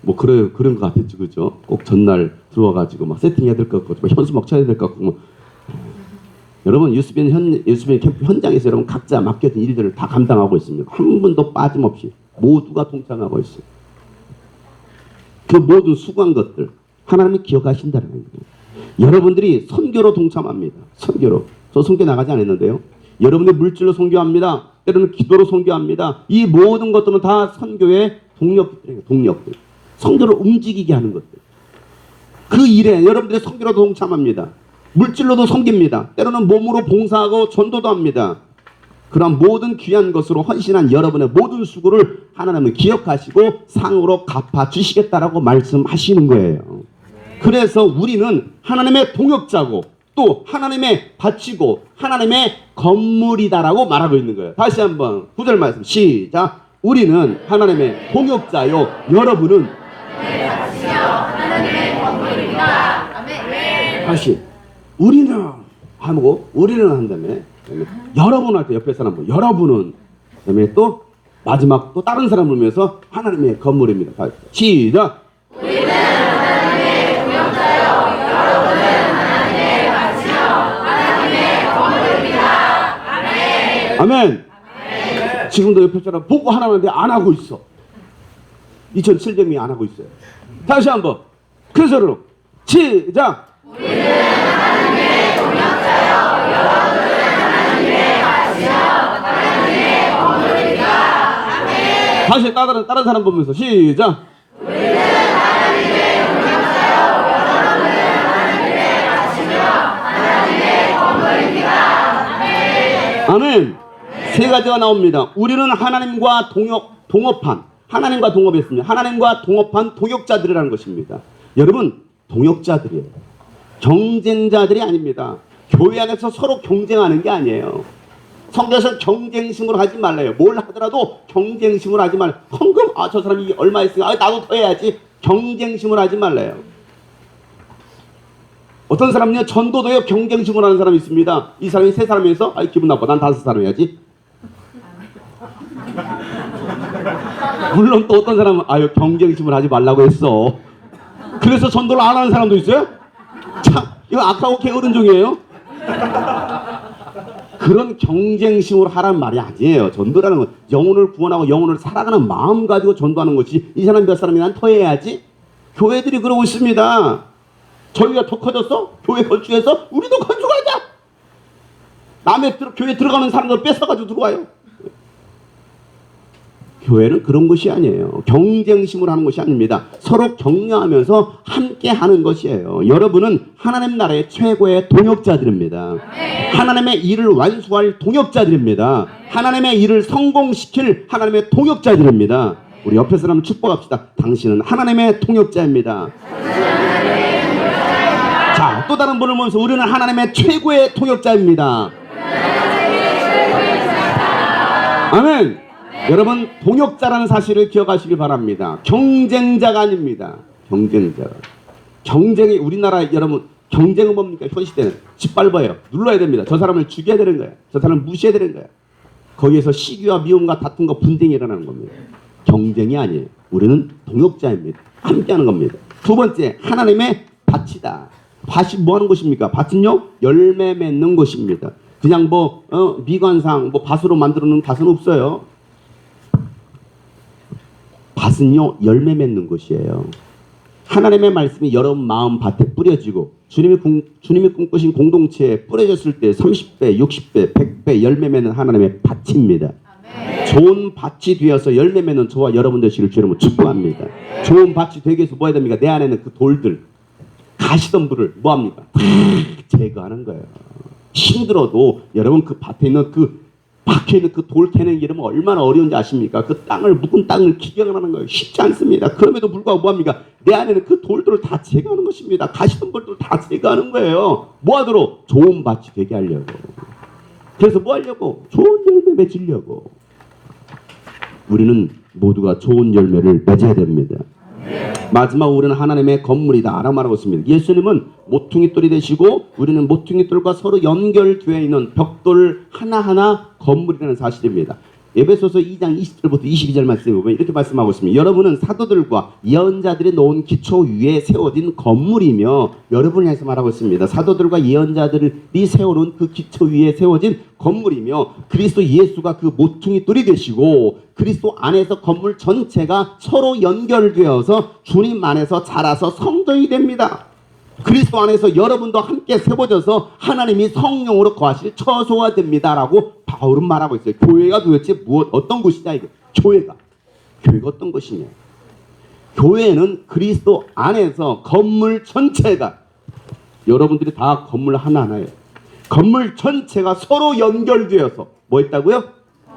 뭐 그런 것 같았죠, 그죠? 꼭 전날 들어와가지고 막 세팅해야 될 것 같고, 현수 막 쳐야 될 것 같고, 여러분 유스빈 캠프 현장에서 여러분 각자 맡겨진 일들을 다 감당하고 있습니다. 한 분도 빠짐없이 모두가 동참하고 있어요. 그 모든 수고한 것들 하나님이 기억하신다는 거예요. 여러분들이 선교로 동참합니다. 선교로. 저 선교 나가지 않았는데요. 여러분들 물질로 선교합니다. 때로는 기도로 선교합니다. 이 모든 것들은 다 선교의 동력들이에요. 동력들. 선교를 움직이게 하는 것들. 그 일에 여러분들이 선교로 동참합니다. 물질로도 섬깁니다. 때로는 몸으로 봉사하고 전도도 합니다. 그런 모든 귀한 것으로 헌신한 여러분의 모든 수고를 하나님은 기억하시고 상으로 갚아주시겠다라고 말씀하시는 거예요. 그래서 우리는 하나님의 동역자고 또 하나님의 바치고 하나님의 건물이다라고 말하고 있는 거예요. 다시 한번 9절 말씀 시작. 우리는 하나님의 동역자요 여러분은 하나님의 건물입니다. 아멘. 다시 우리는 하고 우리는 한 다음에 여러분 할 때 옆에 사람 뭐 여러분은 그다음에 또 마지막 또 다른 사람 보면서 하나님의 건물입니다. 시작. 우리는 하나님의 동역자요 여러분은 하나님의 밭이요 하나님의 건물입니다. 아멘. 아멘. 지금도 옆에 사람 보고 하나님인데 안 하고 있어. 2700명이 안 하고 있어요. 다시 한번 큰 소리로 시작. 우리는 하나님의 동역자요 여러분은 다시 다른 사람 보면서 시작. 아멘. 세 가지가 나옵니다. 우리는 하나님과 동업한, 하나님과 동업했습니다. 하나님과 동업한 동역자들이라는 것입니다. 여러분, 동역자들이에요. 경쟁자들이 아닙니다. 교회 안에서 서로 경쟁하는 게 아니에요. 성경에서 경쟁심으로 하지 말라요. 뭘 하더라도 경쟁심으로 하지 말아요. 헌금, 저 사람이 얼마 있으니까 나도 더 해야지. 경쟁심으로 하지 말라요. 어떤 사람은요, 전도도요, 경쟁심으로 하는 사람이 있습니다. 이 사람이 세 사람에서 기분 나빠. 난 다섯 사람 해야지. 물론 또 어떤 사람은 경쟁심을 하지 말라고 했어. 그래서 전도를 안 하는 사람도 있어요. 참, 이거 악하고 게으른 종이에요. 그런 경쟁심으로 하라는 말이 아니에요. 전도라는 건 영혼을 구원하고 영혼을 살아가는 마음 가지고 전도하는 것이, 이 사람 몇 사람이 난 더 해야지. 교회들이 그러고 있습니다. 저희가 더 커졌어? 교회 건축해서 우리도 건축하자. 남의 교회 들어가는 사람들 뺏어가지고 들어와요. 교회는 그런 것이 아니에요. 경쟁심으로 하는 것이 아닙니다. 서로 격려하면서 함께 하는 것이에요. 여러분은 하나님 나라의 최고의 동역자들입니다. 하나님의 일을 완수할 동역자들입니다. 하나님의 일을 성공시킬 하나님의 동역자들입니다. 우리 옆에 사람 축복합시다. 당신은 하나님의 동역자입니다. 자, 또 다른 분을 보면서 우리는 하나님의 최고의 동역자입니다. 아멘. 여러분, 동역자라는 사실을 기억하시길 바랍니다. 경쟁자가 아닙니다. 경쟁자. 경쟁이, 우리나라 여러분, 경쟁은 뭡니까? 현 시대는 짓밟아요. 눌러야 됩니다. 저 사람을 죽여야 되는 거야. 저 사람을 무시해야 되는 거야. 거기에서 시기와 미움과 다툼과 분쟁이 일어나는 겁니다. 경쟁이 아니에요. 우리는 동역자입니다. 함께하는 겁니다. 두 번째, 하나님의 밭이다. 밭이 뭐 하는 것입니까? 밭은요, 열매 맺는 것입니다. 그냥 미관상 밭으로 만들어 놓은 밭은 없어요. 밭은요, 열매 맺는 것이에요. 하나님의 말씀이 여러분 마음 밭에 뿌려지고 주님이 꿈꾸신 공동체에 뿌려졌을 때 30배, 60배, 100배 열매 맺는 하나님의 밭입니다. 아멘. 좋은 밭이 되어서 열매 맺는 저와 여러분 되시길 주님은 축복합니다. 좋은 밭이 되기 위해서 뭐 해야 됩니까? 내 안에는 그 돌들, 가시덤불을 뭐 합니까? 제거하는 거예요. 힘들어도 여러분 그 밭에 있는 박혀있는 그 돌 캐는 일은 얼마나 어려운지 아십니까? 그 땅을, 묵은 땅을 기경하는 거예요. 쉽지 않습니다. 그럼에도 불구하고 뭐합니까? 내 안에는 그 돌들을 다 제거하는 것입니다. 가시덤불들을 다 제거하는 거예요. 뭐하도록? 좋은 밭이 되게 하려고. 그래서 뭐 하려고? 좋은 열매 맺으려고. 우리는 모두가 좋은 열매를 맺어야 됩니다. 마지막 우리는 하나님의 건물이다 라고 말하고 있습니다. 예수님은 모퉁이돌이 되시고 우리는 모퉁이돌과 서로 연결되어 있는 벽돌 하나하나 건물이라는 사실입니다. 에베소서 2장 20절부터 22절 말씀에 보면 이렇게 말씀하고 있습니다. 여러분은 사도들과 예언자들이 놓은 기초 위에 세워진 건물이며, 여러분을 향해서 말하고 있습니다. 사도들과 예언자들이 세워놓은 그 기초 위에 세워진 건물이며, 그리스도 예수가 그 모퉁이돌이 되시고 그리스도 안에서 건물 전체가 서로 연결되어서 주님 안에서 자라서 성전이 됩니다. 그리스도 안에서 여러분도 함께 세워져서 하나님이 성령으로 거하실 처소가 됩니다 라고 바울은 말하고 있어요. 교회가 도대체 어떤 곳이냐 이게. 교회가 어떤 것이냐. 교회는 그리스도 안에서 건물 전체가, 여러분들이 다 건물 하나하나예요. 건물 전체가 서로 연결되어서 뭐 했다고요?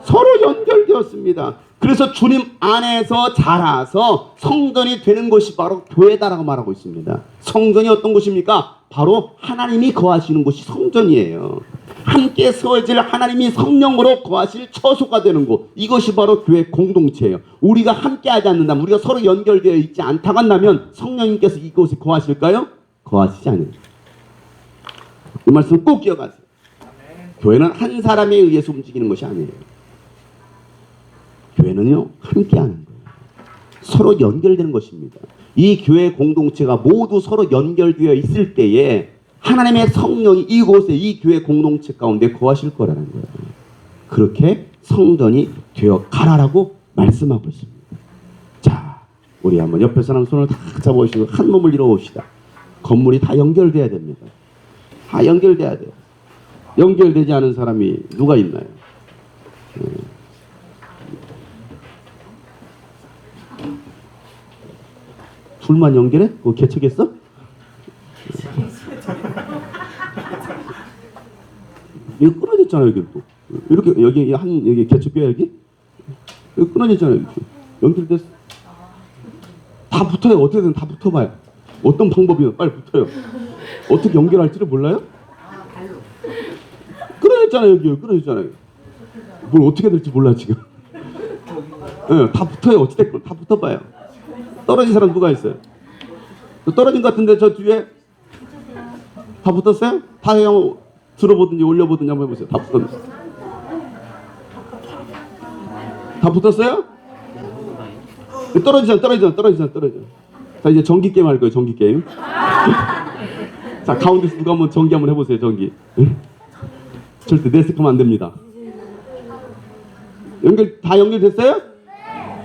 서로 연결되었습니다. 그래서 주님 안에서 자라서 성전이 되는 것이 바로 교회다라고 말하고 있습니다. 성전이 어떤 곳입니까? 바로 하나님이 거하시는 곳이 성전이에요. 함께 세워질 하나님이 성령으로 거하실 처소가 되는 곳, 이것이 바로 교회 공동체예요. 우리가 함께 하지 않는다면, 우리가 서로 연결되어 있지 않다고 한다면 성령님께서 이곳에 거하실까요? 거하시지 않아요. 이 말씀 꼭 기억하세요. 교회는 한 사람에 의해서 움직이는 것이 아니에요. 교회는요, 함께하는 거예요. 서로 연결되는 것입니다. 이 교회 공동체가 모두 서로 연결되어 있을 때에 하나님의 성령이 이곳에, 이 교회 공동체 가운데 거하실 거라는 거예요. 그렇게 성전이 되어 가라라고 말씀하고 있습니다. 자, 우리 한번 옆에 사람 손을 다 잡아보시고 한 몸을 이뤄봅시다. 건물이 다 연결돼야 됩니다. 다 연결돼야 돼요. 연결되지 않은 사람이 누가 있나요? 둘만 연결해? 그거 개척했어? 이거 끊어졌잖아 여기 또. 이렇게 여기 여기 개척교회 여기? 여기 끊어졌잖아요. 이렇게. 연결됐어. 다 붙어요. 어떻게든 다 붙어봐요. 어떤 방법이요? 빨리 붙어요. 어떻게 연결할지를 몰라요? 끊어졌잖아요 여기. 끊어졌잖아요. 뭘 어떻게 될지 몰라 지금. 네, 다 붙어요. 어찌됐건 다 붙어봐요. 떨어진 사람 누가 있어요? 또 떨어진 것 같은데 저 뒤에 다 붙었어요? 다 그냥 들어보든지 올려보든지 한번 해보세요. 다 붙었네. 다 붙었어요? 떨어지잖아. 자 이제 전기 게임 할 거예요. 전기 게임. 자 가운데서 누가 한번 전기 한번 해보세요. 전기. 절대 내색하면 안 됩니다. 다 연결됐어요?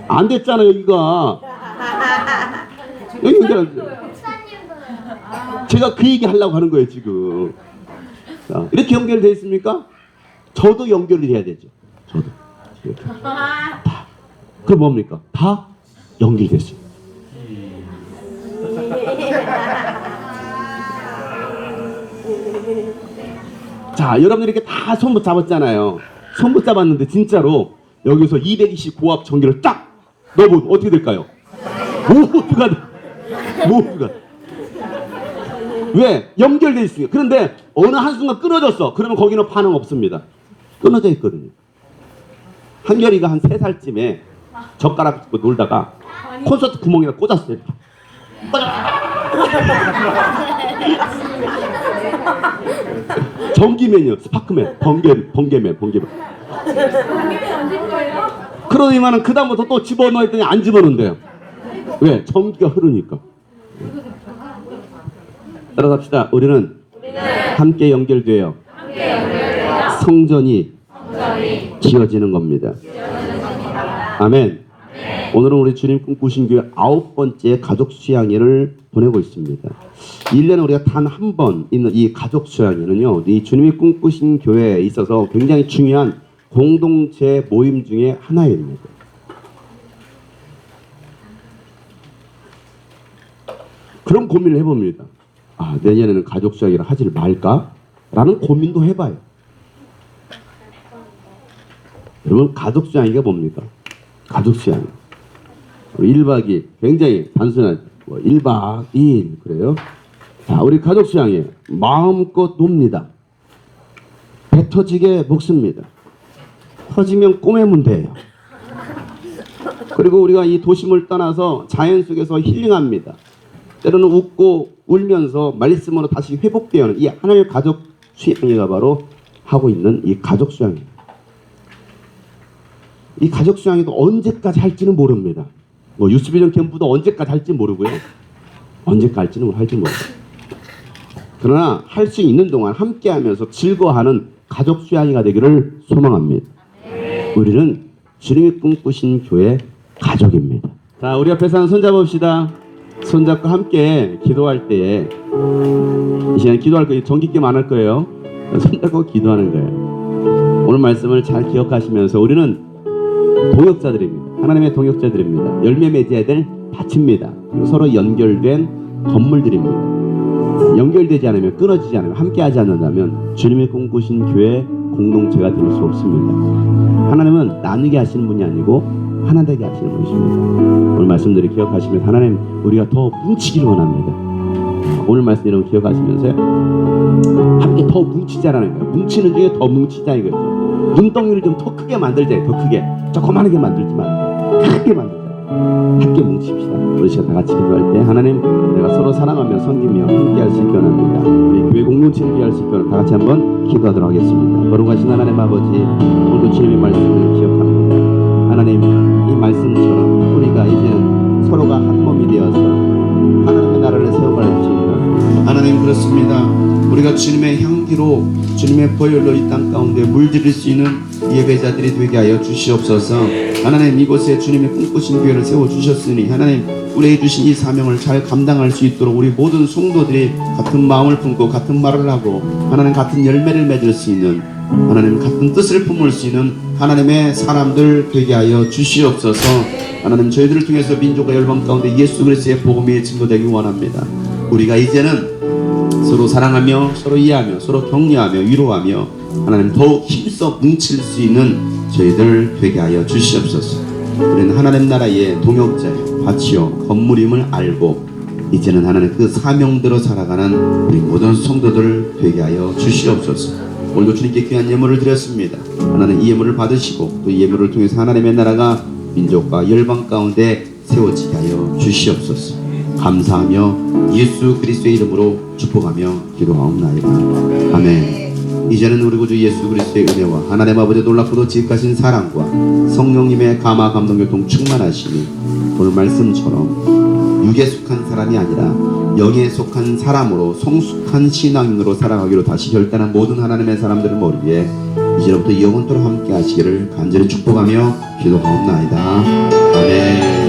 안 됐잖아요 여기가. 여기 연결 안 돼요. 제가 그 얘기 하려고 하는 거예요 지금. 자, 이렇게 연결돼 있습니까? 저도 연결이 돼야 되죠. 저도 이렇게. 다. 그럼 뭡니까? 다 연결됐어요. 자 여러분들 이렇게 다 손 붙잡았잖아요. 손 붙잡았는데 진짜로 여기서 220 고압 전기를 딱 넣어보면 어떻게 될까요? 모두가 왜? 연결돼 있으니까. 그런데 어느 한순간 끊어졌어. 그러면 거기는 반응 없습니다. 끊어져 있거든요. 한결이가 한 3살쯤에 젓가락 짚고 놀다가 콘서트 구멍에다 꽂았어요. 전기맨이요. 스파크맨. 번개맨. 그러더니만은 그 다음부터 또 집어넣어 했더니 안 집어넣는데요. 왜? 전기가 흐르니까. 따라갑시다. 우리는 함께 연결되어 성전이 지어지는 겁니다. 아멘. 오늘은 우리 주님 꿈꾸신 교회 9번째 가족 수양회를 보내고 있습니다. 1년에 우리가 단 한 번 있는 이 가족 수양회는요, 이 주님이 꿈꾸신 교회에 있어서 굉장히 중요한 공동체 모임 중에 하나입니다. 그런 고민을 해봅니다. 아, 내년에는 가족 수양회를 하지 말까? 라는 고민도 해봐요. 여러분, 가족 수양회가 뭡니까? 가족 수양회. 1박 2일, 굉장히 단순한 1박 2일 그래요. 자, 우리 가족 수양회 마음껏 놉니다. 배 터지게 먹습니다. 터지면 꼬매면 돼요. 그리고 우리가 이 도심을 떠나서 자연 속에서 힐링합니다. 때로는 웃고 울면서 말씀으로 다시 회복되어는 이 하나의 가족 수양회가 바로 하고 있는 이 가족 수양회. 이 가족 수양회도 언제까지 할지는 모릅니다. 뭐 유스비전 캠프도 언제까지 할지 모르고요. 언제까지 할지는 모르고. 그러나 할 수 있는 동안 함께하면서 즐거워하는 가족 수양회가 되기를 소망합니다. 우리는 주님이 꿈꾸신 교회 가족입니다. 자, 우리 옆에서 한 손잡읍시다. 손잡고 함께 기도할 때에 이 시간 기도할 거예요. 전기게임 안 할 거예요. 손잡고 기도하는 거예요. 오늘 말씀을 잘 기억하시면서 우리는 동역자들입니다. 하나님의 동역자들입니다. 열매 맺어야 될 밭입니다. 그리고 서로 연결된 건물들입니다. 연결되지 않으면, 끊어지지 않으면, 함께하지 않는다면 주님의 꿈꾸신 교회 공동체가 될 수 없습니다. 하나님은 나누게 하시는 분이 아니고 하나 되게 하시는 분이십니다. 오늘 말씀들을 기억하시면 하나님, 우리가 더 뭉치기를 원합니다. 오늘 말씀 여러분 기억하시면서요, 함께 더 뭉치자라는 거예요. 뭉치는 중에 더 뭉치자 이거죠. 눈덩이를 좀 더 크게 만들자. 더 크게, 조그마하게 만들지만 크게 만들자. 함께 뭉칩시다. 우리 시간 다 같이 기도할 때 하나님, 내가 서로 사랑하며 섬기며 함께할 수 있게 원합니다. 우리 교회 공동체 함께할 수 있게 원합니다. 다 같이 한번 기도하도록 하겠습니다. 거룩하신 하나님 아버지, 오늘도 주님의 말씀을 기억합니다. 하나님, 이 말씀처럼 우리가 이제 서로가 한 몸이 되어서 하나님의 나라를 세워갈 수 있는, 하나님 그렇습니다. 우리가 주님의 향기로, 주님의 보혈로 이 땅 가운데 물들일 수 있는 예배자들이 되게 하여 주시옵소서. 하나님, 이곳에 주님의 꿈꾸신 교회를 세워주셨으니 하나님, 우리에게 주신 이 사명을 잘 감당할 수 있도록 우리 모든 성도들이 같은 마음을 품고 같은 말을 하고 하나님 같은 열매를 맺을 수 있는, 하나님 같은 뜻을 품을 수 있는 하나님의 사람들 되게 하여 주시옵소서. 하나님 저희들을 통해서 민족과 열방 가운데 예수 그리스도의 복음이 증거되기 원합니다. 우리가 이제는 서로 사랑하며 서로 이해하며 서로 격려하며 위로하며 하나님 더욱 힘써 뭉칠 수 있는 저희들 되게 하여 주시옵소서. 우리는 하나님 나라의 동역자요 밭이요 건물임을 알고 이제는 하나님 그 사명대로 살아가는 우리 모든 성도들 되게 하여 주시옵소서. 오늘도 주님께 귀한 예물을 드렸습니다. 하나님 이 예물을 받으시고 또 이 예물을 통해서 하나님의 나라가 민족과 열방 가운데 세워지게 하여 주시옵소서. 감사하며 예수 그리스도의 이름으로 축복하며 기도하옵나이다. 아멘. 이제는 우리 구주 예수 그리스도의 은혜와 하나님 아버지의 놀랍고도 지극하신 사랑과 성령님의 감화 감동 교통 충만하심이 오늘 말씀처럼 육에 속한 사람이 아니라 영에 속한 사람으로 성숙한 신앙인으로 살아가기로 다시 결단한 모든 하나님의 사람들을 머리에 이제부터 영원토록 함께 하시기를 간절히 축복하며 기도하옵나이다. 아멘.